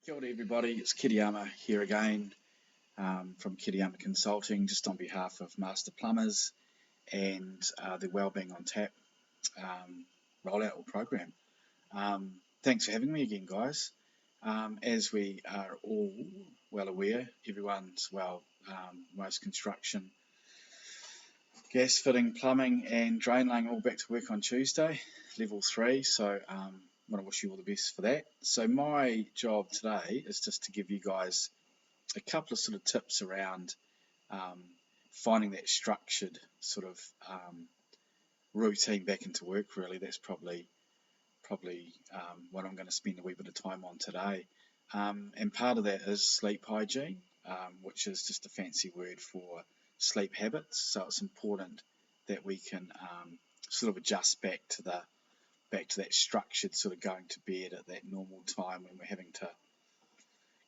Kia ora everybody, it's Kereama here again from Kereama Consulting, just on behalf of Master Plumbers and the Wellbeing on Tap rollout or program. Thanks for having me again, guys. As we are all well aware, everyone's most construction, gas fitting, plumbing and drain laying all back to work on Tuesday, level 3, so I want to wish you all the best for that. So my job today is just to give you guys a couple of sort of tips around finding that structured sort of routine back into work. Really, that's probably what I'm going to spend a wee bit of time on today. And part of that is sleep hygiene, which is just a fancy word for sleep habits. So it's important that we can sort of adjust back to that structured sort of going to bed at that normal time when we're having to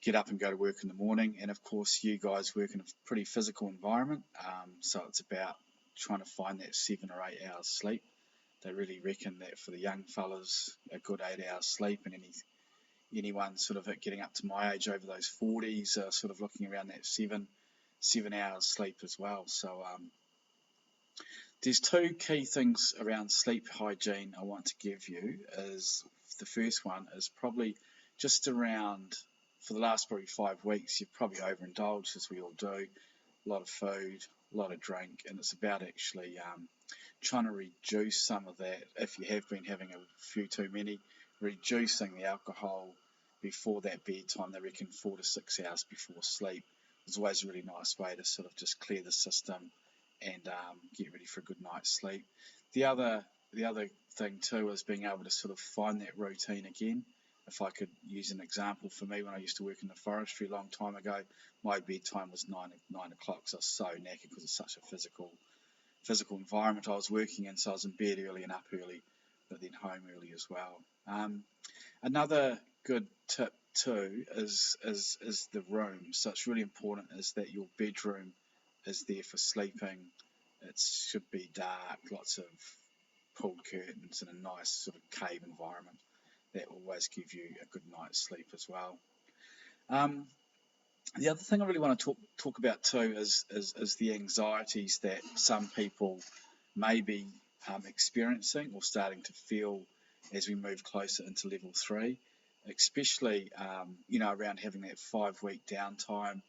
get up and go to work in the morning. And of course, you guys work in a pretty physical environment, so it's about trying to find that 7 or 8 hours sleep. They really reckon that for the young fellas, a good 8 hours sleep, and anyone sort of getting up to my age over those 40s are sort of looking around that 7 hours sleep as well. So there's two key things around sleep hygiene I want to give you. Is the first one is probably just around, for the last probably 5 weeks, you've probably overindulged, as we all do, a lot of food, a lot of drink, and it's about actually trying to reduce some of that. If you have been having a few too many, reducing the alcohol before that bedtime. They reckon 4 to 6 hours before sleep is always a really nice way to sort of just clear the system and get ready for a good night's sleep. The other thing too is being able to sort of find that routine again. If I could use an example, for me, when I used to work in the forestry a long time ago, my bedtime was 9 o'clock, so I was so knackered because it's such a physical environment I was working in. So I was in bed early and up early, but then home early as well. Another good tip too is the room. So it's really important is that your bedroom is there for sleeping. It should be dark, lots of pulled curtains, and a nice sort of cave environment. That will always give you a good night's sleep as well. The other thing I really want to talk about too is the anxieties that some people may be experiencing or starting to feel as we move closer into level 3, especially around having that 5-week downtime,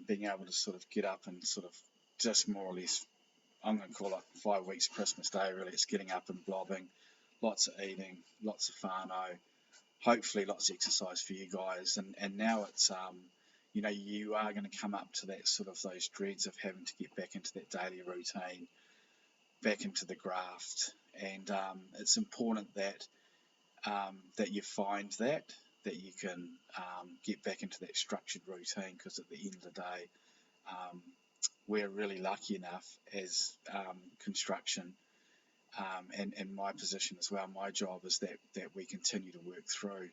being able to sort of get up and sort of just more or less, I'm going to call it 5 weeks Christmas Day. Really, it's getting up and blobbing, lots of eating, lots of whānau, hopefully lots of exercise for you guys, and now it's you are going to come up to that sort of those dreads of having to get back into that daily routine, back into the graft, and it's important that you find that you can get back into that structured routine, because at the end of the day, we're really lucky enough as construction, and my position as well, my job is that we continue to work through.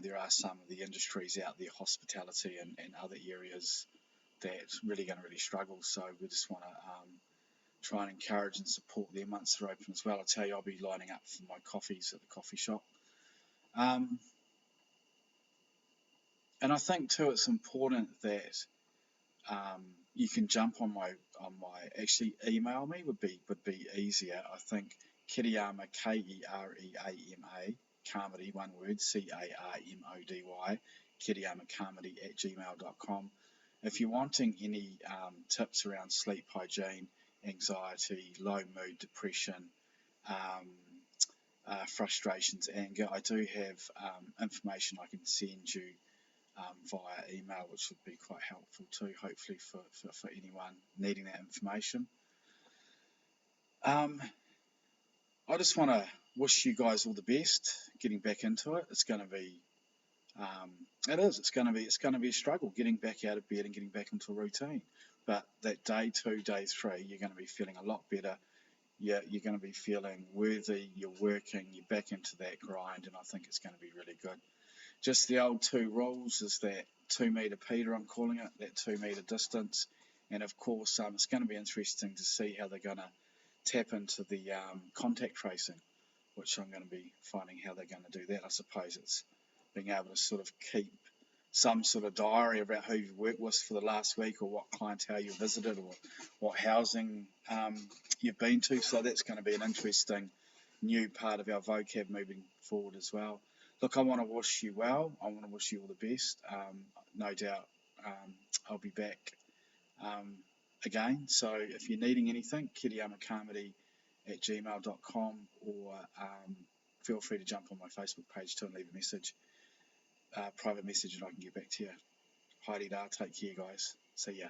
There are some of the industries out there, hospitality and other areas, that's really going to really struggle. So we just want to try and encourage and support them once they're open as well. I tell you, I'll be lining up for my coffees at the coffee shop. And I think too, it's important that you can jump on my actually email me would be easier. I think Kereama, Kereama, Carmody, one word, Carmody, Kereama Carmody @gmail.com. If you're wanting any tips around sleep hygiene, anxiety, low mood, depression, frustrations, anger, I do have information I can send you via email, which would be quite helpful too, hopefully for anyone needing that information. I just want to wish you guys all the best getting back into it. It's going to be it's going to be a struggle getting back out of bed and getting back into a routine, but that day 2, day 3, you're going to be feeling a lot better. You're going to be feeling worthy, you're working, you're back into that grind, and I think it's going to be really good. Just the old 2 rules is that 2 metre Peter, I'm calling it, that 2 metre distance. And of course, it's going to be interesting to see how they're going to tap into the contact tracing, which I'm going to be finding how they're going to do that. I suppose it's being able to sort of keep some sort of diary about who you've worked with for the last week, or what clientele you visited, or what housing you've been to. So that's going to be an interesting new part of our vocab moving forward as well. Look, I want to wish you well. I want to wish you all the best. No doubt I'll be back again. So if you're needing anything, Kereama Carmody at gmail.com, or feel free to jump on my Facebook page too and leave a message, private message, and I can get back to you. Haere rā, take care guys. See ya.